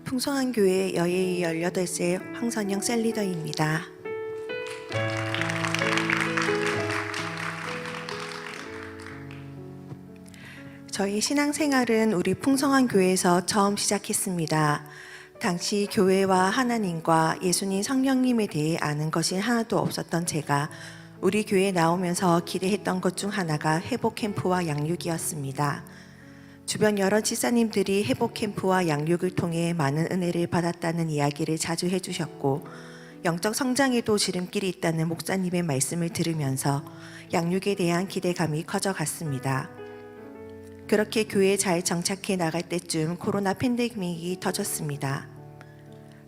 풍성한 교회 여의 18세 황선영 셀리더입니다. 저희 신앙생활은 우리 풍성한 교회에서 처음 시작했습니다. 당시 교회와 하나님과 예수님 성령님에 대해 아는 것이 하나도 없었던 제가 우리 교회에 나오면서 기대했던 것 중 하나가 회복 캠프와 양육이었습니다. 주변 여러 집사님들이 회복 캠프와 양육을 통해 많은 은혜를 받았다는 이야기를 자주 해주셨고, 영적 성장에도 지름길이 있다는 목사님의 말씀을 들으면서 양육에 대한 기대감이 커져갔습니다. 그렇게 교회에 잘 정착해 나갈 때쯤 코로나 팬데믹이 터졌습니다.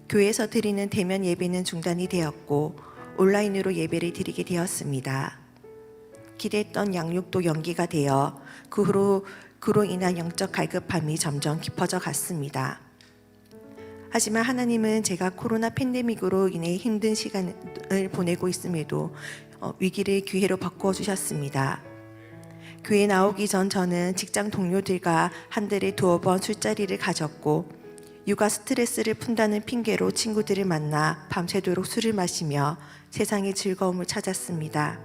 교회에서 드리는 대면 예배는 중단이 되었고 온라인으로 예배를 드리게 되었습니다. 기대했던 양육도 연기가 되어 그로 인한 영적 갈급함이 점점 깊어져 갔습니다. 하지만 하나님은 제가 코로나 팬데믹으로 인해 힘든 시간을 보내고 있음에도 위기를 기회로 바꾸어 주셨습니다. 교회 나오기 전 저는 직장 동료들과 한 달에 2번 술자리를 가졌고, 육아 스트레스를 푼다는 핑계로 친구들을 만나 밤새도록 술을 마시며 세상의 즐거움을 찾았습니다.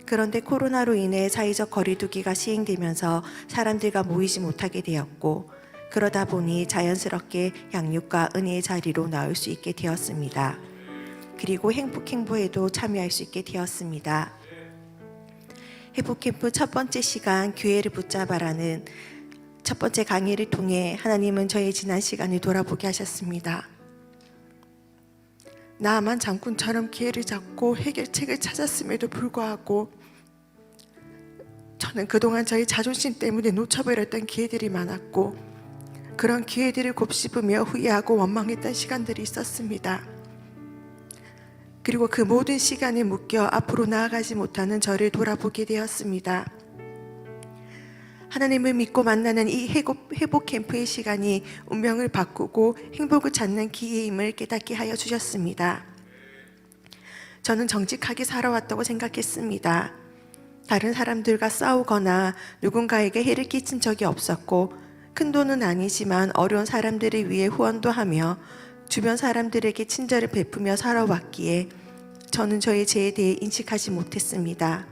그런데 코로나로 인해 사회적 거리두기가 시행되면서 사람들과 모이지 못하게 되었고, 그러다 보니 자연스럽게 양육과 은혜의 자리로 나올 수 있게 되었습니다. 그리고 행복행보에도 참여할 수 있게 되었습니다. 회복캠프 첫 번째 시간 교회를 붙잡아라는 첫 번째 강의를 통해 하나님은 저의 지난 시간을 돌아보게 하셨습니다. 나만 장군처럼 기회를 잡고 해결책을 찾았음에도 불구하고 저는 그동안 저희 자존심 때문에 놓쳐버렸던 기회들이 많았고, 그런 기회들을 곱씹으며 후회하고 원망했던 시간들이 있었습니다. 그리고 그 모든 시간에 묶여 앞으로 나아가지 못하는 저를 돌아보게 되었습니다. 하나님을 믿고 만나는 이 회복 캠프의 시간이 운명을 바꾸고 행복을 찾는 기회임을 깨닫게 하여 주셨습니다. 저는 정직하게 살아왔다고 생각했습니다. 다른 사람들과 싸우거나 누군가에게 해를 끼친 적이 없었고, 큰 돈은 아니지만 어려운 사람들을 위해 후원도 하며 주변 사람들에게 친절을 베푸며 살아왔기에 저는 저의 죄에 대해 인식하지 못했습니다.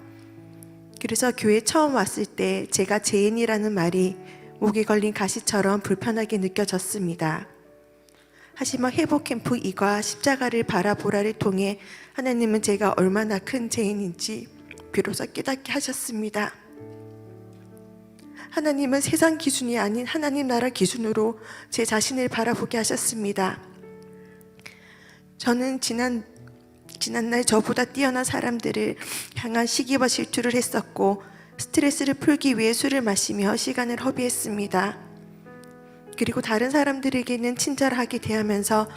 그래서 교회 처음 왔을 때 제가 죄인이라는 말이 목에 걸린 가시처럼 불편하게 느껴졌습니다. 하지만 회복캠프 2과 십자가를 바라보라를 통해 하나님은 제가 얼마나 큰 죄인인지 비로소 깨닫게 하셨습니다. 하나님은 세상 기준이 아닌 하나님 나라 기준으로 제 자신을 바라보게 하셨습니다. 저는 지난날 저보다 뛰어난 사람들을 향한 시기와 질투를 했었고, 스트레스를 풀기 위해 술을 마시며 시간을 허비했습니다. 그리고 다른 사람들에게는 친절하게 대하면서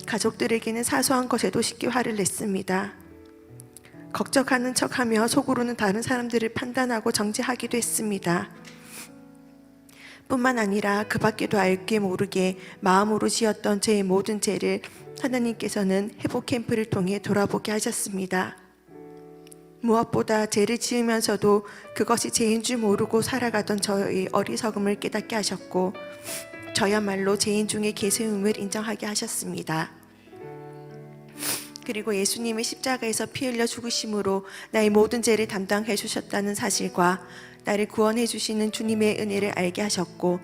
가족들에게는 사소한 것에도 쉽게 화를 냈습니다. 걱정하는 척하며 속으로는 다른 사람들을 판단하고 정죄하기도 했습니다. 뿐만 아니라 그 밖에도 알게 모르게 마음으로 지었던 제 모든 죄를 하나님께서는 회복 캠프를 통해 돌아보게 하셨습니다. 무엇보다 죄를 지으면서도 그것이 죄인 줄 모르고 살아가던 저의 어리석음을 깨닫게 하셨고, 저야말로 죄인 중에 계세움을 인정하게 하셨습니다. 그리고 예수님의 십자가에서 피 흘려 죽으심으로 나의 모든 죄를 담당해 주셨다는 사실과 나를 구원해 주시는 주님의 은혜를 알게 하셨고,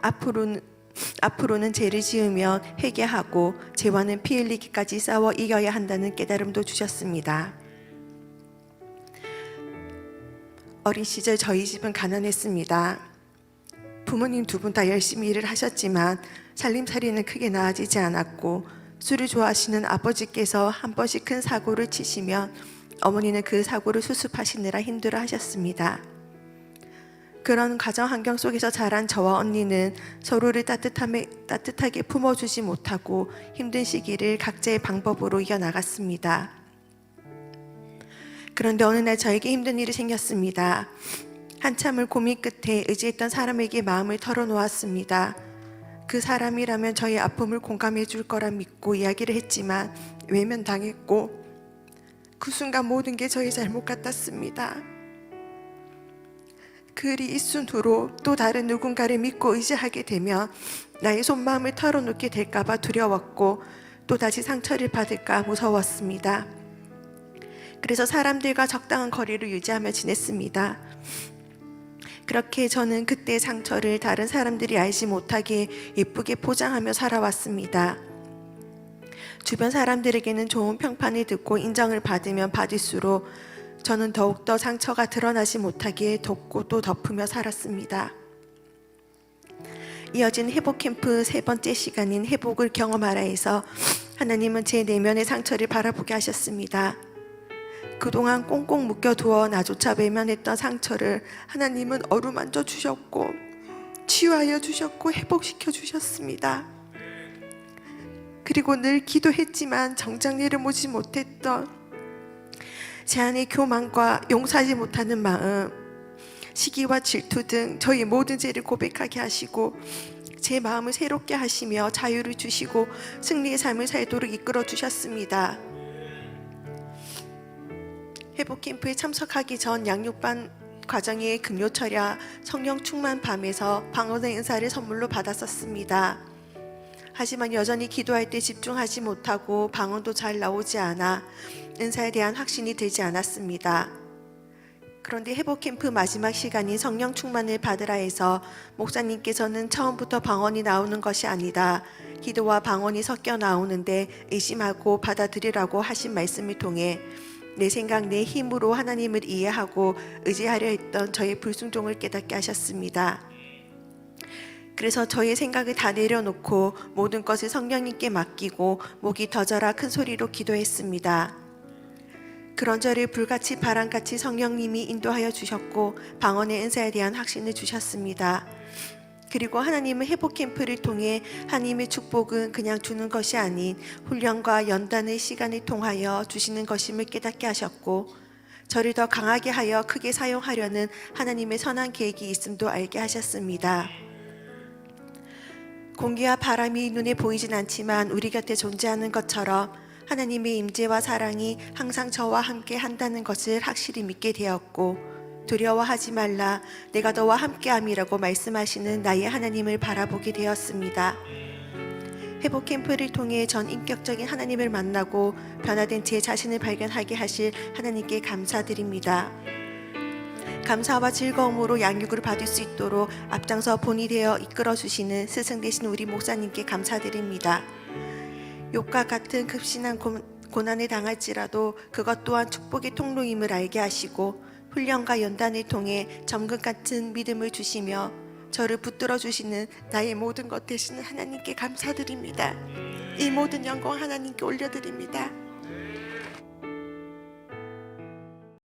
앞으로는 죄를 지으면 회개하고 죄와는 피 흘리기까지 싸워 이겨야 한다는 깨달음도 주셨습니다. 어린 시절 저희 집은 가난했습니다. 부모님 2분 다 열심히 일을 하셨지만 살림살이는 크게 나아지지 않았고, 술을 좋아하시는 아버지께서 한 번씩 큰 사고를 치시면 어머니는 그 사고를 수습하시느라 힘들어 하셨습니다. 그런 가정 환경 속에서 자란 저와 언니는 서로를 따뜻하게 품어주지 못하고 힘든 시기를 각자의 방법으로 이겨나갔습니다. 그런데 어느 날 저에게 힘든 일이 생겼습니다. 한참을 고민 끝에 의지했던 사람에게 마음을 털어놓았습니다. 그 사람이라면 저의 아픔을 공감해 줄 거라 믿고 이야기를 했지만 외면당했고, 그 순간 모든 게 저의 잘못 같았습니다. 그 일이 있은 후로 또 다른 누군가를 믿고 의지하게 되면 나의 속마음을 털어놓게 될까봐 두려웠고 또다시 상처를 받을까 무서웠습니다. 그래서 사람들과 적당한 거리를 유지하며 지냈습니다. 그렇게 저는 그때의 상처를 다른 사람들이 알지 못하게 예쁘게 포장하며 살아왔습니다. 주변 사람들에게는 좋은 평판을 듣고 인정을 받으면 받을수록 저는 더욱더 상처가 드러나지 못하게 덮고 또 덮으며 살았습니다. 이어진 회복 캠프 세 번째 시간인 회복을 경험하라에서 하나님은 제 내면의 상처를 바라보게 하셨습니다. 그동안 꽁꽁 묶여두어 나조차 외면했던 상처를 하나님은 어루만져 주셨고 치유하여 주셨고 회복시켜 주셨습니다. 그리고 늘 기도했지만 정작 내려보지 못했던 제 안의 교만과 용서하지 못하는 마음, 시기와 질투 등 저의 모든 죄를 고백하게 하시고 제 마음을 새롭게 하시며 자유를 주시고 승리의 삶을 살도록 이끌어 주셨습니다. 회복 캠프에 참석하기 전 양육반 과정의 금요철야 성령 충만 밤에서 방언의 은사를 선물로 받았었습니다. 하지만 여전히 기도할 때 집중하지 못하고 방언도 잘 나오지 않아 은사에 대한 확신이 들지 않았습니다. 그런데 회복 캠프 마지막 시간인 성령 충만을 받으라 해서 목사님께서는 처음부터 방언이 나오는 것이 아니다, 기도와 방언이 섞여 나오는데 의심하고 받아들이라고 하신 말씀을 통해 내 생각, 내 힘으로 하나님을 이해하고 의지하려 했던 저의 불순종을 깨닫게 하셨습니다. 그래서 저의 생각을 다 내려놓고 모든 것을 성령님께 맡기고 목이 터져라 큰 소리로 기도했습니다. 그런 저를 불같이 바람같이 성령님이 인도하여 주셨고 방언의 은사에 대한 확신을 주셨습니다. 그리고 하나님은 회복 캠프를 통해 하나님의 축복은 그냥 주는 것이 아닌 훈련과 연단의 시간을 통하여 주시는 것임을 깨닫게 하셨고 저를 더 강하게 하여 크게 사용하려는 하나님의 선한 계획이 있음도 알게 하셨습니다. 공기와 바람이 눈에 보이진 않지만 우리 곁에 존재하는 것처럼 하나님의 임재와 사랑이 항상 저와 함께 한다는 것을 확실히 믿게 되었고 두려워하지 말라, 내가 너와 함께함이라고 말씀하시는 나의 하나님을 바라보게 되었습니다. 회복 캠프를 통해 전 인격적인 하나님을 만나고 변화된 제 자신을 발견하게 하실 하나님께 감사드립니다. 감사와 즐거움으로 양육을 받을 수 있도록 앞장서 본이 되어 이끌어 주시는 스승 되신 우리 목사님께 감사드립니다. 욕과 같은 급신한 고난을 당할지라도 그것 또한 축복의 통로임을 알게 하시고 훈련과 연단을 통해 점금 같은 믿음을 주시며 저를 붙들어 주시는 나의 모든 것 되시는 하나님께 감사드립니다. 이 모든 영광 하나님께 올려드립니다.